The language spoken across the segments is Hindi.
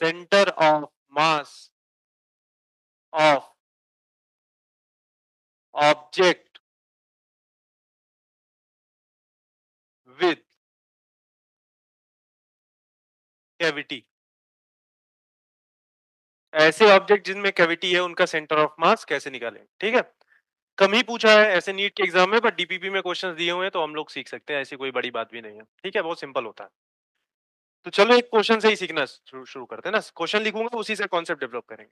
Centre of mass of object with cavity. ऐसे ऑब्जेक्ट जिनमें कैविटी है उनका सेंटर ऑफ मास कैसे निकालें, ठीक है। कम ही पूछा है ऐसे नीट के एग्जाम में, बट डीपीपी में क्वेश्चंस दिए हुए हैं तो हम लोग सीख सकते हैं, ऐसी कोई बड़ी बात भी नहीं है, ठीक है, बहुत सिंपल होता है। तो चलो एक क्वेश्चन से ही सीखना शुरू करते हैं ना, क्वेश्चन लिखूंगा उसी से कॉन्सेप्ट डेवलप करेंगे।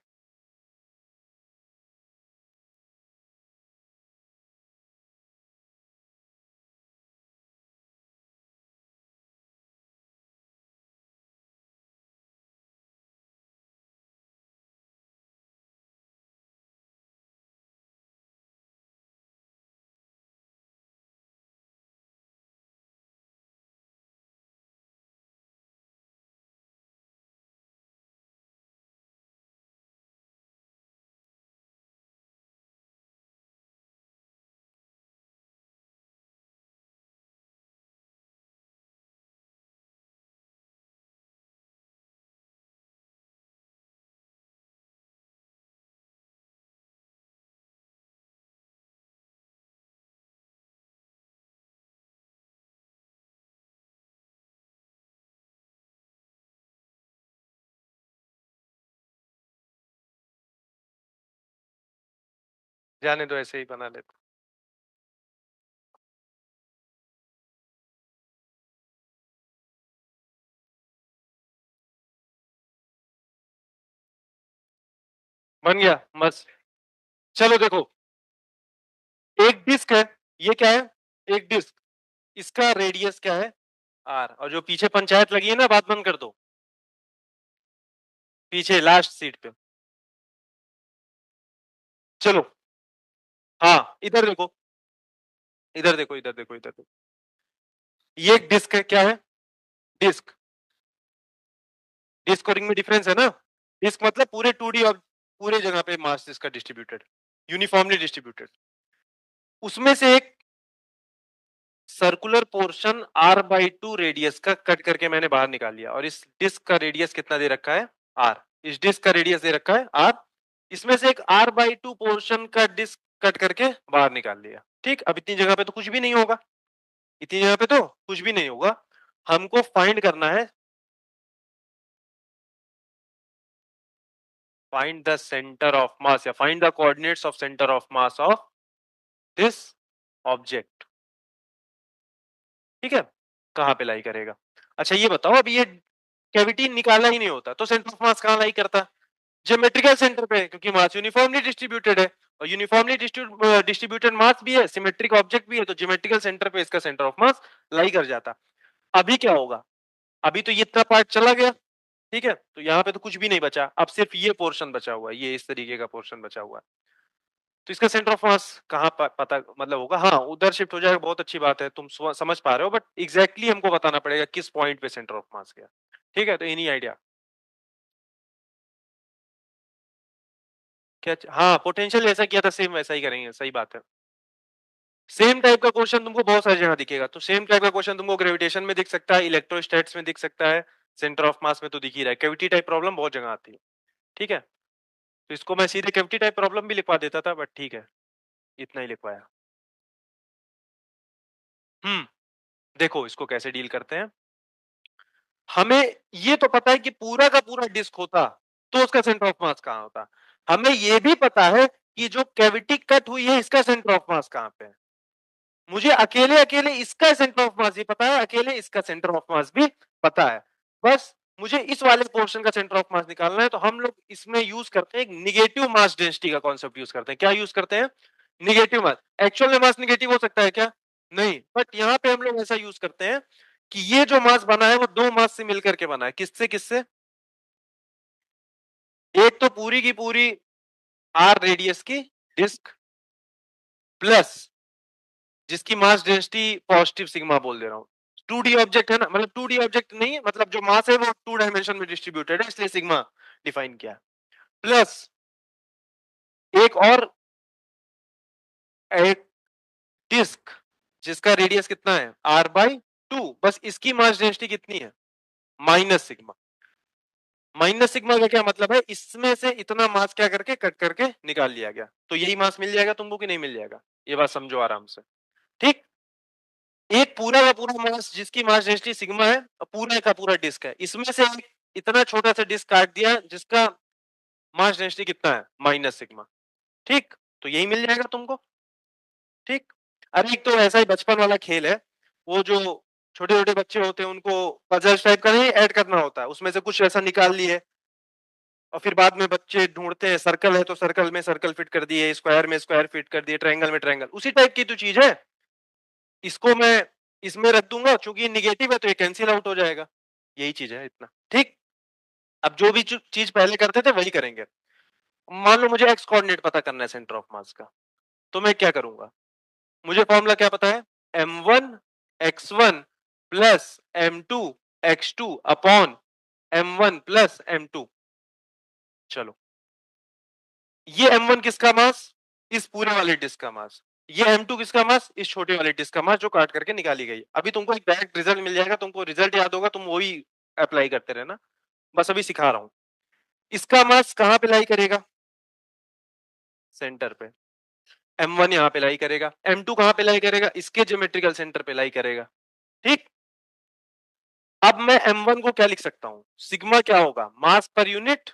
जाने दो, ऐसे ही बना लेते। बन गया बस। चलो देखो, एक डिस्क है, ये क्या है, एक डिस्क, इसका रेडियस क्या है आर, और जो पीछे पंचायत लगी है ना, बात बंद कर दो, पीछे लास्ट सीट पे। चलो, हाँ इधर देखो, इधर देखो, इधर देखो, इधर देखो, ये एक डिस्क है, क्या है, डिस्क। डिस्क और रिंग में डिफरेंस है ना। डिस्क मतलब पूरे 2D और पूरे जगह पे मास इसका डिस्ट्रीब्यूटेड, यूनिफॉर्मली डिस्ट्रीब्यूटेड। उसमें से एक सर्कुलर पोर्शन r/2 रेडियस का कट करके मैंने बाहर निकाल लिया, और इस डिस्क का रेडियस कितना दे रखा है, r। इस डिस्क का रेडियस दे रखा है r, इसमें से एक r/2 पोर्शन का डिस्क कट करके बाहर निकाल लिया, ठीक। अब इतनी जगह पे तो कुछ भी नहीं होगा, इतनी जगह पे तो कुछ भी नहीं होगा। हमको फाइंड करना है, find the centre of mass या find the coordinates of centre of mass of this object, ठीक है। कहां पे लाई करेगा। अच्छा ये बताओ, अब ये कैविटी निकाला ही नहीं होता तो सेंटर ऑफ मास कहां लाई करता, ज्योमेट्रिकल सेंटर पे, क्योंकि मास यूनिफॉर्मली डिस्ट्रीब्यूटेड है, और यूनिफॉर्मली डिस्ट्रीब्यूटेड मास भी है, सिमेट्रिक ऑब्जेक्ट भी है, तो ज्योमेट्रिकल सेंटर पे इसका सेंटर ऑफ मास लाई कर जाता। अभी क्या होगा, अभी तो ये इतना पार्ट चला गया, ठीक है, तो यहाँ पे तो कुछ भी नहीं बचा, अब सिर्फ ये पोर्शन बचा हुआ है, ये इस तरीके का पोर्शन बचा हुआ है। तो इसका सेंटर ऑफ मास कहाँ पता मतलब होगा, हाँ उधर शिफ्ट हो जाएगा, बहुत अच्छी बात है, तुम समझ पा रहे हो, बट एग्जैक्टली हमको बताना पड़ेगा किस पॉइंट पे सेंटर ऑफ मास गया, ठीक है। तो एनी आइडिया क्या, हाँ पोटेंशियल जैसा किया था सेम वैसा ही करेंगे, सही बात है। सेम टाइप का क्वेश्चन तुमको बहुत सारी जगह दिखेगा, तो सेम टाइप का क्वेश्चन तुमको ग्रेविटेशन में दिख सकता है, इलेक्ट्रोस्टैट्स में दिख सकता है, सेंटर ऑफ मास में तो दिख ही रहा है, कैविटी टाइप प्रॉब्लम बहुत जगह आती है, ठीक है। तो इसको मैं सीधे कैविटी टाइप प्रॉब्लम भी लिखवा देता था, बट ठीक है, इतना ही लिखवाया। हम्म, देखो इसको कैसे डील करते हैं। हमें ये तो पता है कि पूरा का पूरा डिस्क होता तो उसका सेंटर ऑफ मास कहां होता, हमें ये भी पता है कि जो कैविटी कट हुई है इसका सेंटर ऑफ मास कहां पे है। मुझे अकेले अकेले इसका सेंटर ऑफ मास भी पता है, अकेले इसका सेंटर ऑफ मास भी पता है, बस मुझे इस वाले पोर्शन का सेंटर ऑफ मास निकालना है। तो हम लोग इसमें यूज करते हैं एक निगेटिव मास डेंसिटी का कॉन्सेप्ट यूज करते हैं। क्या यूज करते हैं, निगेटिव मास। एक्चुअल में मास निगेटिव हो सकता है क्या, नहीं, बट यहाँ पे हम लोग ऐसा यूज करते हैं कि ये जो मास बना है वो दो मास से मिलकर के बना है, किससे किससे, एक तो पूरी की पूरी आर रेडियस की डिस्क, प्लस जिसकी मास डेंसिटी पॉजिटिव सिग्मा बोल दे रहा हूं, 2D ऑब्जेक्ट है ना, मतलब 2D ऑब्जेक्ट नहीं है, मतलब जो मास है वो 2 डायमेंशन में डिस्ट्रीब्यूटेड है, इसलिए सिग्मा डिफाइन किया, प्लस एक और, एक डिस्क जिसका रेडियस कितना है r/2, बस इसकी मास डेंसिटी कितनी है, -सिग्मा। माइनस सिग्मा का क्या मतलब है, इसमें से इतना मास क्या करके कट करके निकाल लिया गया, तो यही मास मिल जाएगा तुमको कि नहीं मिल जाएगा, ये बात समझो आराम से। ठीक, एक पूरा का पूरा मास जिसकी मास डेंसिटी सिग्मा है, पूरा का पूरा डिस्क है, इसमें से एक इतना छोटा सा डिस्क काट दिया जिसका मास डेंसिटी कितना है, माइनस सिग्मा। ठीक, तो यही मिल जाएगा तुमको। ठीक, अरे एक तो ऐसा ही बचपन वाला खेल है, वो जो छोटे छोटे बच्चे होते हैं उनको पजल टाइप का नहीं ऐड करना होता है, उसमें से कुछ ऐसा निकाल लिए और फिर बाद में बच्चे ढूंढते हैं, सर्कल है तो सर्कल में सर्कल फिट कर दिए, स्क्वायर में स्क्वायर फिट कर दिए, ट्रायंगल में ट्रायंगल, उसी टाइप की तो चीज है। इसको मैं इसमें रख दूंगा, चूंकि निगेटिव है तो ये कैंसिल आउट हो जाएगा, यही चीज है इतना। ठीक, अब जो भी चीज पहले करते थे वही करेंगे। मान लो मुझे एक्स कोऑर्डिनेट पता करना है सेंटर ऑफ मास का, तो मैं क्या करूंगा, मुझे फॉर्मूला क्या पता है, m1 x1 plus m2 x2 upon m1 plus m2। चलो, ये m1 किसका मास, इस पूरे वाले डिस्क का मास, ये m2 किसका मास, इस छोटे वाले डिस्क का मास जो काट करके निकाली गई। अभी तुमको एक डायरेक्ट रिजल्ट मिल जाएगा, तुमको रिजल्ट याद होगा, तुम वही अप्लाई करते रहना, बस अभी सिखा रहा हूं। इसका मास कहां पे लाई करेगा, सेंटर पे। m1 यहां पे लाई करेगा, m2 कहां पे लाई करेगा, इसके ज्योमेट्रिकल सेंटर पे लाई करेगा। ठीक, अब मैं m1 को क्या लिख सकता हूं, सिग्मा क्या होगा, मास पर यूनिट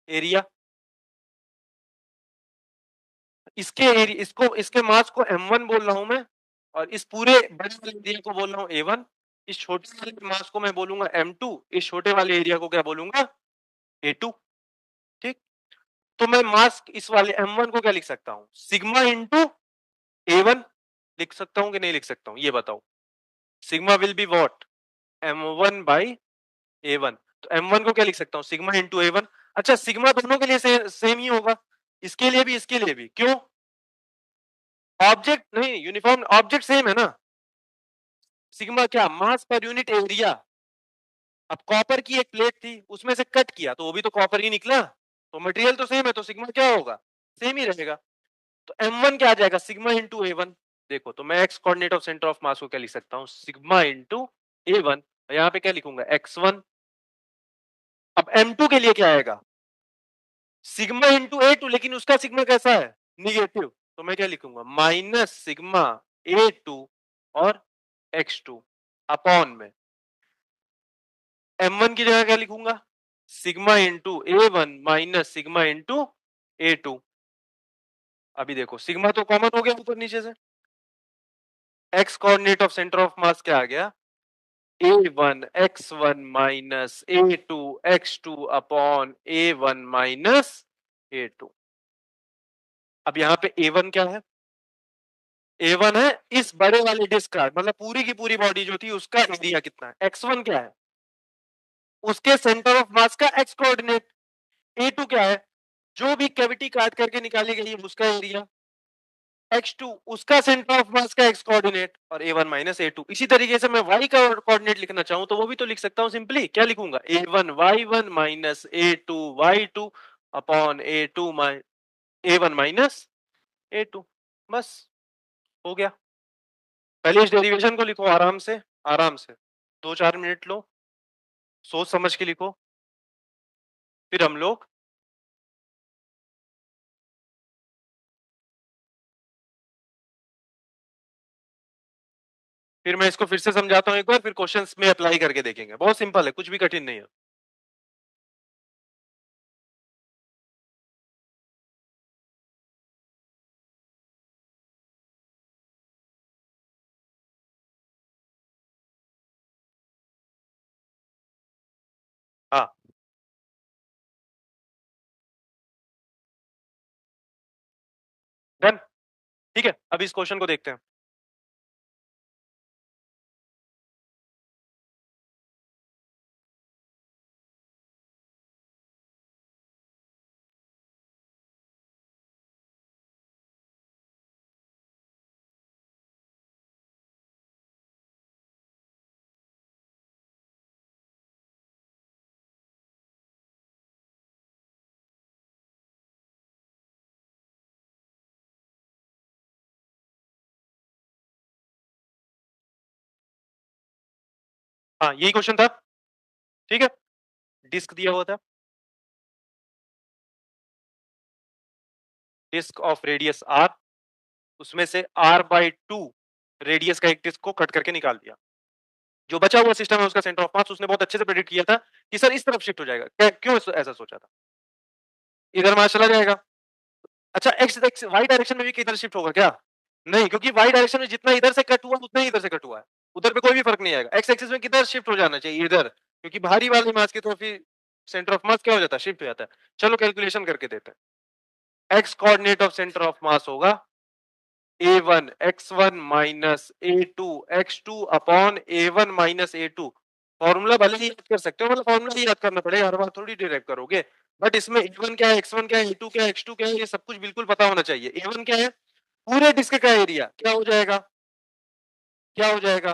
एरिया। इसके एरिया, इसके मास को m1 बोल रहा हूं मैं, और इस पूरे बड़े वाले एरिया को बोल रहा हूं a1, इस छोटे वाले मास को मैं बोलूंगा m2, इस छोटे वाले एरिया को क्या बोलूंगा, a2। ठीक, तो मैं मास इस वाले m1 को क्या लिख सकता हूं, सिग्मा इंटू a1 लिख सकता हूं कि नहीं लिख सकता हूं, ये बताओ। Sigma will be what, m1 by a1, तो m1 को क्या लिख सकता हूं, सिग्मा इंटू a1। अच्छा, सिग्मा दोनों के लिए सेम ही होगा, इसके लिए भी इसके लिए भी, क्यों, ऑब्जेक्ट नहीं, यूनिफॉर्म ऑब्जेक्ट सेम है ना। सिग्मा क्या, मास पर यूनिट एरिया। अब कॉपर की एक प्लेट थी, उसमें से कट किया तो वो भी तो कॉपर ही निकला, तो मटेरियल तो सेम है, तो सिग्मा क्या होगा, सेम ही रहेगा। तो m1 क्या आ जाएगा, सिग्मा इंटू a1। देखो, तो मैं x coordinate of centre of मास को क्या लिख सकता हूँ, सिग्मा इंटू a1, यहाँ पे क्या लिखूंगा, x1। अब m2 के लिए क्या आएगा, सिग्मा इंटू a2, लेकिन उसका सिग्मा कैसा है, निगेटिव, तो मैं क्या लिखूंगा, माइनस सिग्मा a2 और x2 अपॉन में m1 की जगह क्या लिखूंगा, sigma into a1 minus sigma into a2। अभी देखो, सिग्मा तो कॉमन हो गया ऊपर नीचे से, x coordinate of centre of mass क्या आ गया, a1 x1 minus a2 x2 upon a1 minus a2। अब यहाँ पे a1 क्या है, a1 है इस बड़े वाले डिस्क का, मतलब पूरी की पूरी बॉडी जो थी उसका एरिया कितना है, x1 क्या है, उसके सेंटर ऑफ मास का x कोऑर्डिनेट, a2 क्या है, जो भी कैविटी काट करके निकाली गई है उसका एरिया, x2 उसका सेंटर ऑफ मास का x कोऑर्डिनेट, और a1 माइनस a2। इसी तरीके से मैं y का कोऑर्डिनेट लिखना चाहूं तो वो भी तो लिख सकता हूं, सिंपली क्या लिखूंगा, a1 y1 minus a2 y2 upon a2 a1 minus a2। बस, हो गया। पहले इस डेरिवेशन को लिखो आराम से, आराम से 2-4 मिनट लो, सोच समझ के लिखो, फिर हम लोग फिर मैं इसको फिर से समझाता हूं एक बार, फिर क्वेश्चंस में अप्लाई करके देखेंगे, बहुत सिंपल है, कुछ भी कठिन नहीं है। हाँ, डन। ठीक है, अब इस क्वेश्चन को देखते हैं। हाँ, यही क्वेश्चन था। ठीक है, डिस्क दिया हुआ था, डिस्क ऑफ रेडियस r, उसमें से r/2 रेडियस का एक डिस्क को कट करके निकाल दिया। जो बचा हुआ सिस्टम है उसका सेंटर ऑफ मास उसने बहुत अच्छे से प्रेडिक्ट किया था कि सर इस तरफ शिफ्ट हो जाएगा। क्यों ऐसा सोचा था? इधर मास चला जाएगा। अच्छा एक्स एक्स वाई डायरेक्शन में भी किधर शिफ्ट होगा क्या? नहीं, क्योंकि वाई डायरेक्शन में जितना इधर से कट हुआ उतना ही इधर से कट हुआ है। उधर पे कोई भी फर्क नहीं आएगा। एक्स एक्सिस में किधर शिफ्ट हो जाना चाहिए? इधर, क्योंकि भारी वाली मास की तरफ ही सेंटर ऑफ मास क्या हो जाता है? शिफ्ट हो जाता है। चलो कैलकुलेशन करके देते हैं। X coordinate of centre of मास होगा a1 x1 minus a2 x2 upon a1 minus a2। Formula भले ही याद कर सकते हो, मतलब फॉर्मूला ही याद करना पड़ेगा, हर बार थोड़ी डिराइव करोगे। बट इसमें a1 क्या है, x1 क्या है, a2 क्या है, x2 क्या है, ये सब कुछ बिल्कुल पता होना चाहिए। a1 क्या है? पूरे डिस्क का एरिया क्या हो जाएगा? क्या हो जाएगा?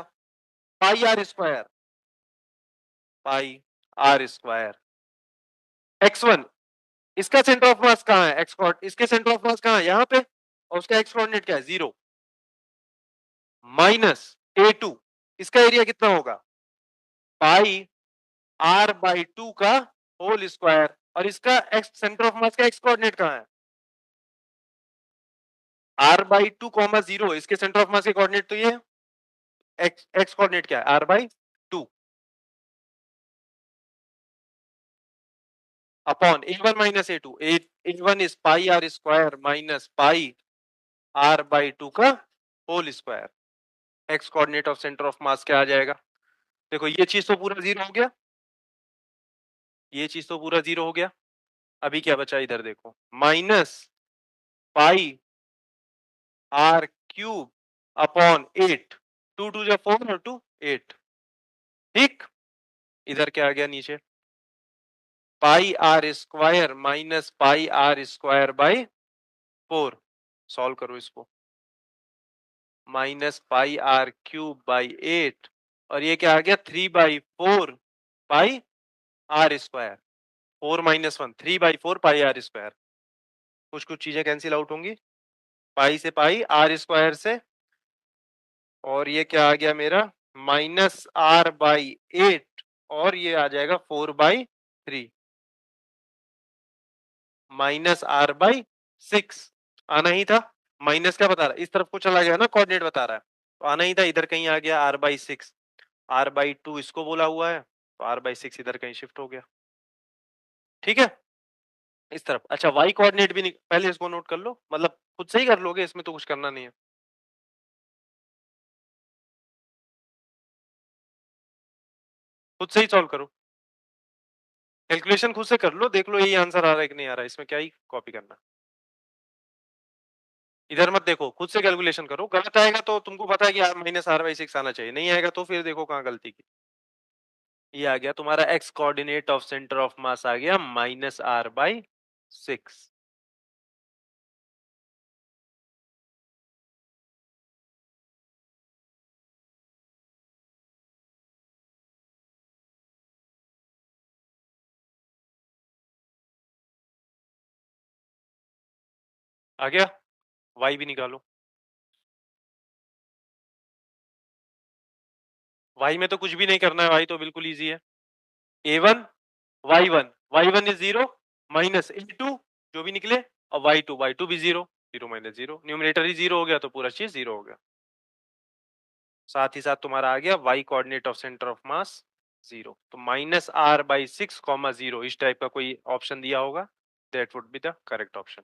Pi are square, pi are square. x1 इसका सेंटर ऑफ मास कहाँ है? एक्स कोऑर्डिनेट इसके सेंटर ऑफ मास कहाँ है? यहाँ पे। और उसका एक्स कोऑर्डिनेट क्या है? 0 माइनस a2 इसका एरिया कितना होगा? पाई r/2 का होल स्क्वायर। और इसका एक्स सेंटर ऑफ मास का एक्स कोऑर्डिनेट कहाँ है? r/2 कॉमा 0, इसके सेंटर ऑफ मास के कोऑर्डिनेट तो ये है। एक्स कोऑर्डिनेट क्या है? r/2 upon a1 minus a2। a1 is pi are square minus pi r/2 का whole square. X coordinate of centre of mass क्या आ जाएगा? देखो ये चीज तो पूरा 0 हो गया, ये चीज तो पूरा 0 हो गया। अभी क्या बचा इधर देखो, minus pi are cube upon 8। 2 2 जा 4 और 2 8। ठीक, इधर क्या आ गया नीचे? Pi are square minus pi are square by 4। Solve करो इसको। Minus pi are cube by 8 और ये क्या आ गया? 3/4 pi are square. 4 - 1 3/4 pi are square. कुछ कुछ चीजें कैंसिल आउट होंगी, पाई से पाई, आर स्क्वायर से, और ये क्या आ गया मेरा? -r/8 और ये आ जाएगा 4/3 -r/6 आना ही था। माइनस क्या बता रहा है? इस तरफ को चला गया ना, कोऑर्डिनेट बता रहा है, तो आना ही था। इधर कहीं आ गया r/6। r/2 इसको बोला हुआ है, तो r/6 इधर कहीं शिफ्ट हो गया। ठीक है, इस तरफ। अच्छा y कोऑर्डिनेट भी पहले इसको नोट कर लो, मतलब खुद से ही कर लोगे, इसमें तो कुछ करना नहीं है। खुद से ही सॉल्व करो, कैलकुलेशन खुद से कर लो, देख लो यही आंसर आ रहा है कि नहीं आ रहा है, इसमें क्या ही कॉपी करना। इधर मत देखो, खुद से कैलकुलेशन करो। गलत आएगा तो तुमको पता है कि -r/6 आना चाहिए, नहीं आएगा तो फिर देखो कहाँ गलती की। ये आ गया तुम्हारा x coordinate of centre of mass आ गया -r/6। आ गया? y भी निकालो। y में तो कुछ भी नहीं करना है, y तो बिल्कुल इजी है। a1 y1 y1 is 0 minus a2 जो भी निकले, और y2 भी 0 0 - 0, न्यूमरेटर ही 0 हो गया तो पूरा चीज 0 हो गया। साथ ही साथ तुम्हारा आ गया y coordinate of centre of मास 0। तो -r/6, 0 इस टाइप का कोई ऑप्शन दिया होगा, that would be the correct option.